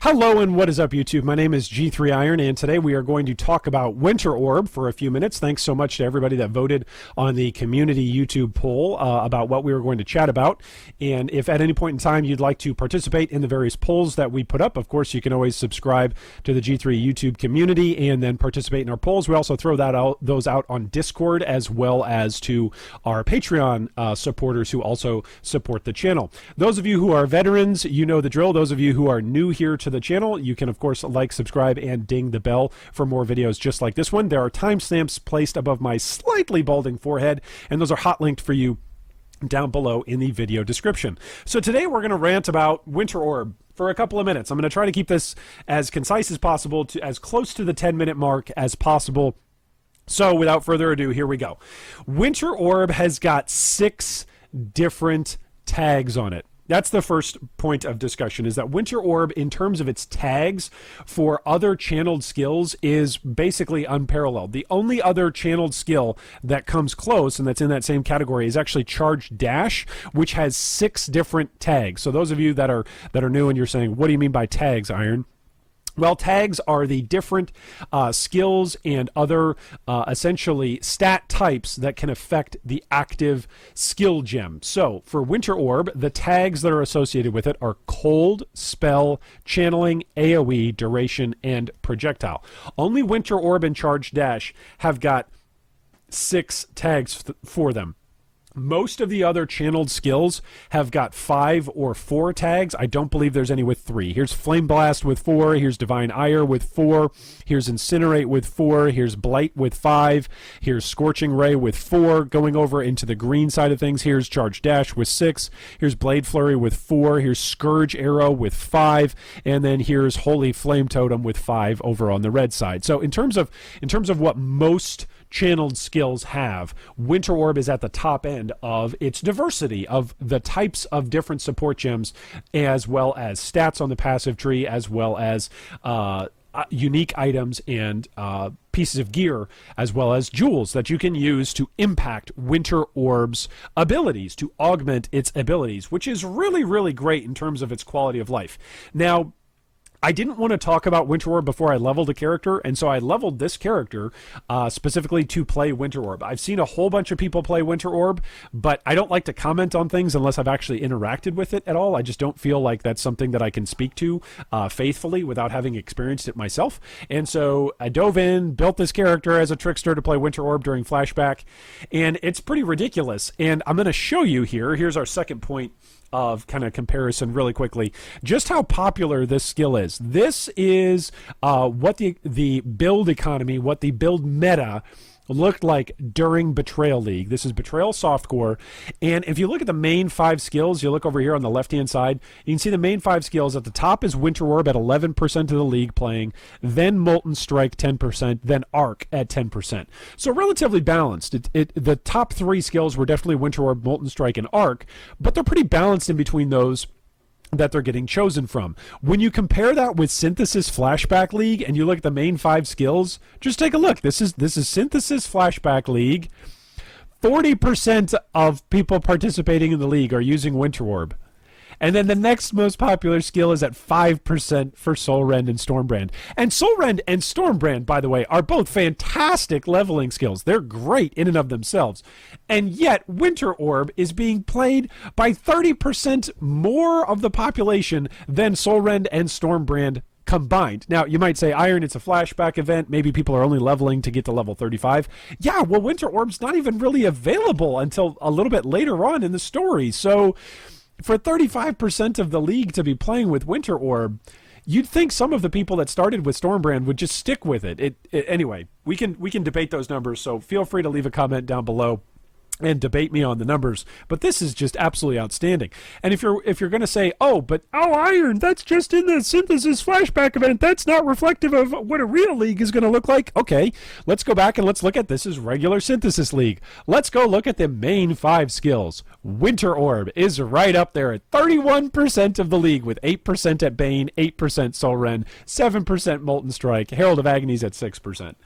Hello and what is up, YouTube? My name is G3Iron, and today we are going to talk about Winter Orb for a few minutes. Thanks so much to everybody that voted on the community YouTube poll about what we were going to chat about. And if at any point in time you'd like to participate in the various polls that we put up, of course, you can always subscribe to the G3 YouTube community and then participate in our polls. We also throw those out on Discord as well as to our Patreon supporters who also support the channel. Those of you who are veterans, you know the drill. Those of you who are new here to the channel, you can of course like, subscribe, and ding the bell for more videos just like this one. There are timestamps placed above my slightly balding forehead, and those are hot linked for you down below in the video description. So today we're going to rant about Winter Orb for a couple of minutes. I'm going to try to keep this as concise as possible, to as close to the 10-minute mark as possible. So without further ado, here we go. Winter Orb has got 6 different tags on it. That's the first point of discussion, is that Winter Orb, in terms of its tags for other channeled skills, is basically unparalleled. The only other channeled skill that comes close, and that's in that same category, is actually Charge Dash, which has 6 different tags. So those of you that are new and you're saying, what do you mean by tags, Iron? Well, tags are the different skills and other essentially stat types that can affect the active skill gem. So for Winter Orb, the tags that are associated with it are Cold, Spell, Channeling, AoE, Duration, and Projectile. Only Winter Orb and Charge Dash have got 6 tags for them. Most of the other channeled skills have got 5 or 4 tags. I don't believe there's any with 3. Here's Flame Blast with 4. Here's Divine Ire with 4. Here's Incinerate with 4. Here's Blight with 5. Here's Scorching Ray with 4. Going over into the green side of things, here's Charge Dash with 6. Here's Blade Flurry with 4. Here's Scourge Arrow with 5. And then here's Holy Flame Totem with 5 over on the red side. So in terms of what most channeled skills have, Winter Orb is at the top end of its diversity of the types of different support gems, as well as stats on the passive tree, as well as unique items and pieces of gear, as well as jewels that you can use to impact Winter Orb's abilities, to augment its abilities, which is really, really great in terms of its quality of life. Now, I didn't want to talk about Winter Orb before I leveled a character, and so I leveled this character specifically to play Winter Orb. I've seen a whole bunch of people play Winter Orb, but I don't like to comment on things unless I've actually interacted with it at all. I just don't feel like that's something that I can speak to faithfully without having experienced it myself. And so I dove in, built this character as a trickster to play Winter Orb during Flashback, and it's pretty ridiculous. And I'm going to show you here. Here's our second point of kind of comparison really quickly, just how popular this skill is. This is what the build economy, what the build meta looked like during Betrayal League. This is Betrayal Softcore, and if you look at the main 5 skills, you look over here on the left hand side, you can see the main 5 skills. At the top is Winter Orb at 11% of the league playing, then Molten Strike 10%, then Arc at 10%. So relatively balanced. The top 3 skills were definitely Winter Orb, Molten Strike, and Arc, but they're pretty balanced in between those that they're getting chosen from. When you compare that with Synthesis Flashback League and you look at the main 5 skills, just take a look. This is Synthesis Flashback League. 40% of people participating in the league are using Winter Orb. And then the next most popular skill is at 5% for Soulrend and Stormbrand. And Soulrend and Stormbrand, by the way, are both fantastic leveling skills. They're great in and of themselves. And yet, Winter Orb is being played by 30% more of the population than Soulrend and Stormbrand combined. Now, you might say, Iron, it's a flashback event. Maybe people are only leveling to get to level 35. Yeah, well, Winter Orb's not even really available until a little bit later on in the story. So for 35% of the league to be playing with Winter Orb, you'd think some of the people that started with Stormbrand would just stick with it. Anyway, we can debate those numbers, so feel free to leave a comment down below and debate me on the numbers, but this is just absolutely outstanding. And if you're going to say, oh, Iron, that's just in the Synthesis Flashback event, that's not reflective of what a real league is going to look like. Okay, let's go back and let's look at this as regular Synthesis League. Let's go look at the main 5 skills. Winter Orb is right up there at 31% of the league, with 8% at Bane, 8% Soulrend, 7% Molten Strike, Herald of Agony's at 6%.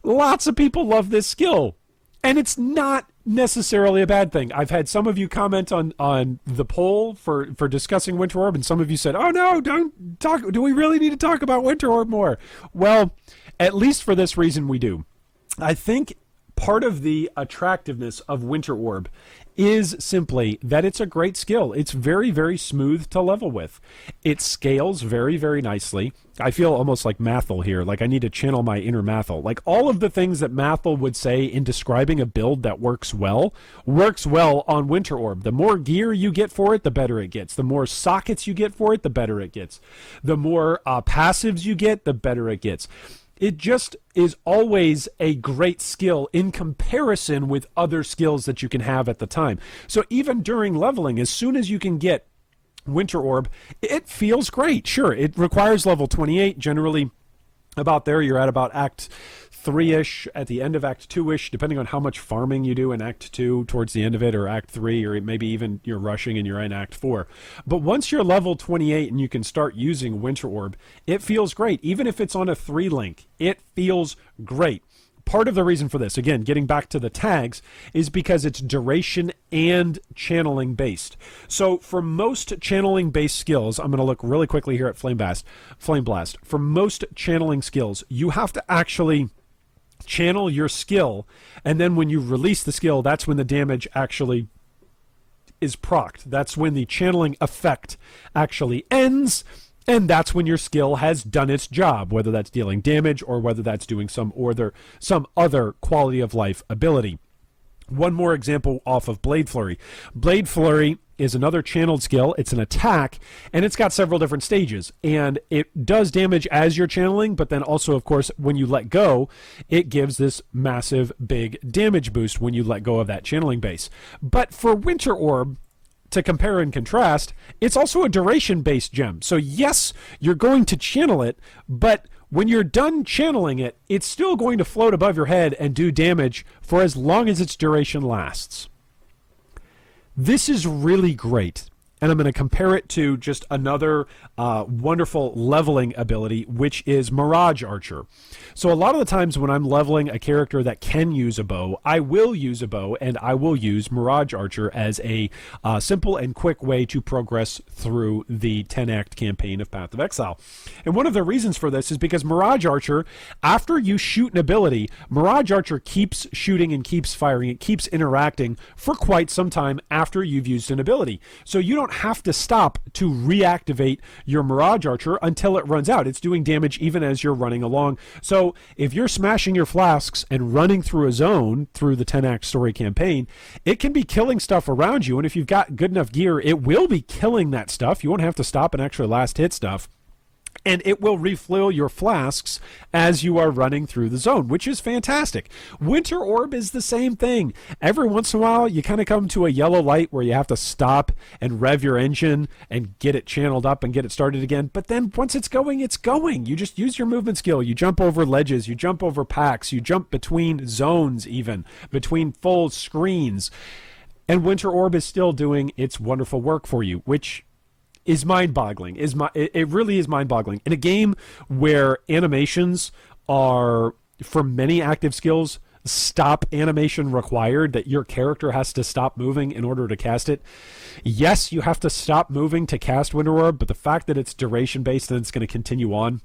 Lots of people love this skill. And it's not necessarily a bad thing. I've had some of you comment on the poll for discussing Winter Orb, and some of you said, oh no, don't talk. Do we really need to talk about Winter Orb more? Well, at least for this reason we do. I think part of the attractiveness of Winter Orb is simply that it's a great skill. It's very, very smooth to level with. It scales very, very nicely. I feel almost like Mathel here, like I need to channel my inner Mathel. Like all of the things that Mathel would say in describing a build that works well on Winter Orb. The more gear you get for it, the better it gets. The more sockets you get for it, the better it gets. The more passives you get, the better it gets. It just is always a great skill in comparison with other skills that you can have at the time. So even during leveling, as soon as you can get Winter Orb, it feels great. Sure, it requires level 28. Generally, about there, you're at about Act 3-ish, at the end of Act 2-ish, depending on how much farming you do in Act 2 towards the end of it, or Act 3, or maybe even you're rushing and you're in Act 4. But once you're level 28 and you can start using Winter Orb, it feels great. Even if it's on a 3-link, it feels great. Part of the reason for this, again, getting back to the tags, is because it's duration and channeling based. So for most channeling based skills, I'm going to look really quickly here at Flame Blast. For most channeling skills, you have to actually channel your skill, and then when you release the skill, that's when the damage actually is procced. That's when the channeling effect actually ends, and that's when your skill has done its job, whether that's dealing damage or whether that's doing some other quality of life ability. One more example off of Blade Flurry. Blade Flurry is another channeled skill. It's an attack, and it's got several different stages, and it does damage as you're channeling, but then also, of course, when you let go, it gives this massive big damage boost when you let go of that channeling base. But for Winter Orb, to compare and contrast, it's also a duration-based gem. So yes, you're going to channel it, but when you're done channeling it, it's still going to float above your head and do damage for as long as its duration lasts. This is really great. And I'm going to compare it to just another wonderful leveling ability, which is Mirage Archer. So a lot of the times when I'm leveling a character that can use a bow, I will use a bow, and I will use Mirage Archer as a simple and quick way to progress through the 10-act campaign of Path of Exile. And one of the reasons for this is because Mirage Archer, after you shoot an ability, Mirage Archer keeps shooting and keeps firing. It keeps interacting for quite some time after you've used an ability. So you don't have to stop to reactivate your Mirage Archer until it runs out. It's doing damage even as you're running along. So if you're smashing your flasks and running through a zone through the 10-act story campaign, it can be killing stuff around you, and if you've got good enough gear, it will be killing that stuff. You won't have to stop and actually last hit stuff. And it will refill your flasks as you are running through the zone, which is fantastic. Winter Orb is the same thing. Every once in a while, you kind of come to a yellow light where you have to stop and rev your engine and get it channeled up and get it started again. But then once it's going, it's going. You just use your movement skill. You jump over ledges. You jump over packs. You jump between zones even, between full screens. And Winter Orb is still doing its wonderful work for you, which is mind-boggling. It really is mind-boggling. In a game where animations are, for many active skills, stop animation required, that your character has to stop moving in order to cast it. Yes, you have to stop moving to cast Winter Orb, but the fact that it's duration-based and it's going to continue on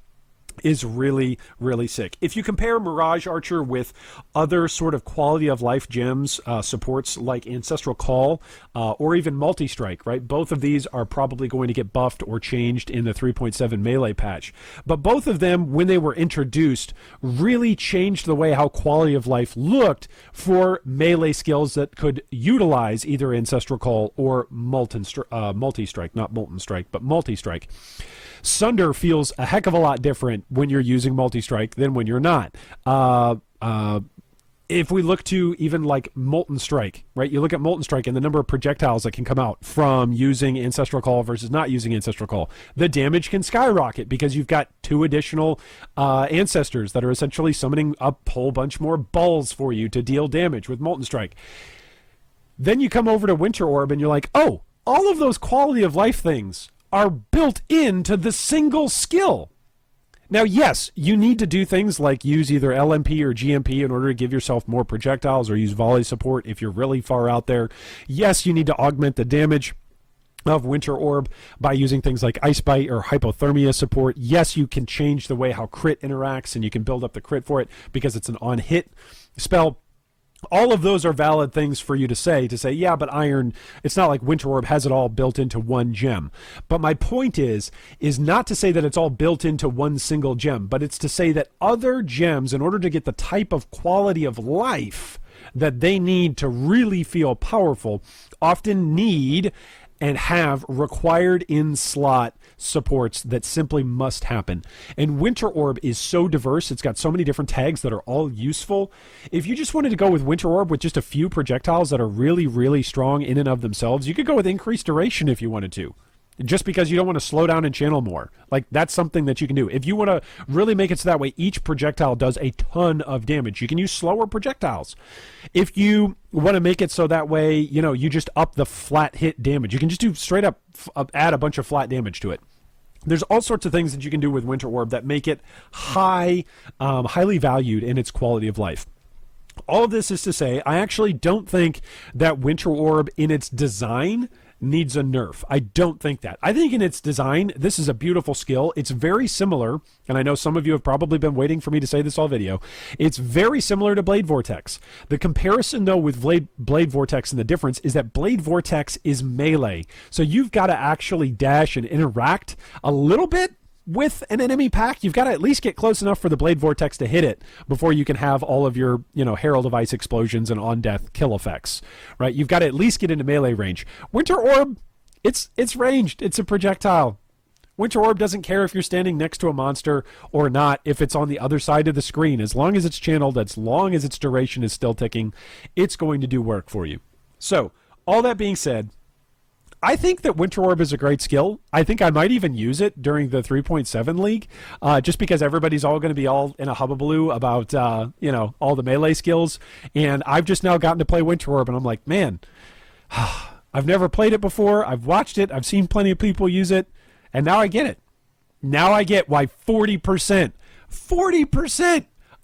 is really, really sick. If you compare Mirage Archer with other sort of quality of life gems, supports like Ancestral Call, or even Multi-Strike, right? Both of these are probably going to get buffed or changed in the 3.7 melee patch. But both of them, when they were introduced, really changed the way how quality of life looked for melee skills that could utilize either Ancestral Call or Multi-Strike, not Molten Strike, but Multi-Strike. Sunder feels a heck of a lot different when you're using Multi-Strike than when you're not. If we look to even like Molten Strike, right? You look at Molten Strike and the number of projectiles that can come out from using Ancestral Call versus not using Ancestral Call. The damage can skyrocket because you've got 2 additional ancestors that are essentially summoning a whole bunch more balls for you to deal damage with Molten Strike. Then you come over to Winter Orb and you're like, oh, all of those quality of life things are built into the single skill. Now, yes, you need to do things like use either LMP or GMP in order to give yourself more projectiles, or use volley support if you're really far out there. Yes, you need to augment the damage of Winter Orb by using things like Ice Bite or Hypothermia support. Yes, you can change the way how crit interacts, and you can build up the crit for it because it's an on-hit spell. All of those are valid things for you to say, yeah, but Iron, it's not like Winter Orb has it all built into one gem. But my point is not to say that it's all built into one single gem, but it's to say that other gems, in order to get the type of quality of life that they need to really feel powerful, often need and have required in slot supports that simply must happen. And Winter Orb is so diverse. It's got so many different tags that are all useful. If you just wanted to go with Winter Orb with just a few projectiles that are really, really strong in and of themselves, you could go with increased duration if you wanted to. Just because you don't want to slow down and channel more. Like, that's something that you can do. If you want to really make it so that way each projectile does a ton of damage, you can use slower projectiles. If you want to make it so that way, you just up the flat hit damage, you can just do straight up add a bunch of flat damage to it. There's all sorts of things that you can do with Winter Orb that make it highly valued in its quality of life. All of this is to say, I actually don't think that Winter Orb in its design needs a nerf. I don't think that. I think in its design, this is a beautiful skill. It's very similar, and I know some of you have probably been waiting for me to say this all video. It's very similar to Blade Vortex. The comparison, though, with Blade Vortex and the difference is that Blade Vortex is melee. So you've got to actually dash and interact a little bit with an enemy pack. You've got to at least get close enough for the Blade Vortex to hit it before you can have all of your, Herald of Ice explosions and on-death kill effects, right? You've got to at least get into melee range. Winter Orb, it's ranged. It's a projectile. Winter Orb doesn't care if you're standing next to a monster or not, if it's on the other side of the screen. As long as it's channeled, as long as its duration is still ticking, it's going to do work for you. So, all that being said, I think that Winter Orb is a great skill. I think I might even use it during the 3.7 league, just because everybody's all going to be all in a hubbubaloo about, all the melee skills. And I've just now gotten to play Winter Orb, and I'm like, man, I've never played it before. I've watched it. I've seen plenty of people use it, and now I get it. Now I get why 40%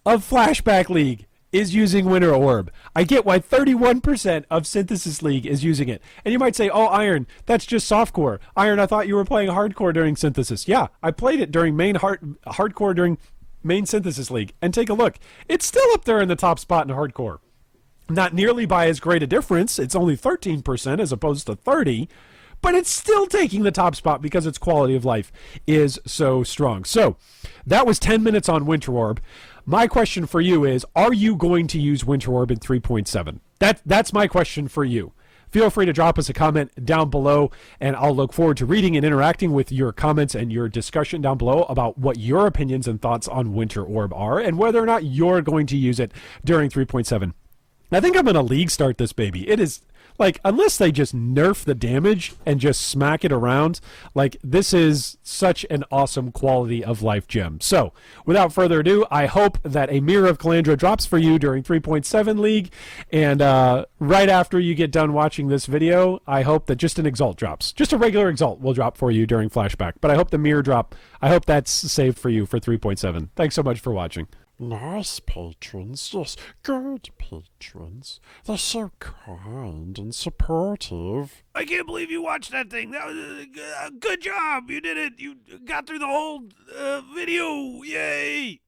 of Flashback League is using Winter Orb. I get why 31% of Synthesis League is using it. And you might say, oh, Iron, that's just softcore. Iron, I thought you were playing hardcore during Synthesis. Yeah, I played it during hardcore during main Synthesis League. And take a look. It's still up there in the top spot in hardcore. Not nearly by as great a difference. It's only 13% as opposed to 30%. But it's still taking the top spot because its quality of life is so strong. So that was 10 minutes on Winter Orb. My question for you is, are you going to use Winter Orb in 3.7? That's my question for you. Feel free to drop us a comment down below, and I'll look forward to reading and interacting with your comments and your discussion down below about what your opinions and thoughts on Winter Orb are and whether or not you're going to use it during 3.7. I think I'm going to league start this baby. It is, like, unless they just nerf the damage and just smack it around, like, this is such an awesome quality of life gem. So, without further ado, I hope that a Mirror of Calandra drops for you during 3.7 League, and right after you get done watching this video, I hope that just an Exalt drops. Just a regular Exalt will drop for you during Flashback, but I hope the Mirror drop, I hope that's saved for you for 3.7. Thanks so much for watching. Nice patrons, yes, good patrons. They're so kind and supportive. I can't believe you watched that thing. That was a good job. You did it. You got through the whole video. Yay.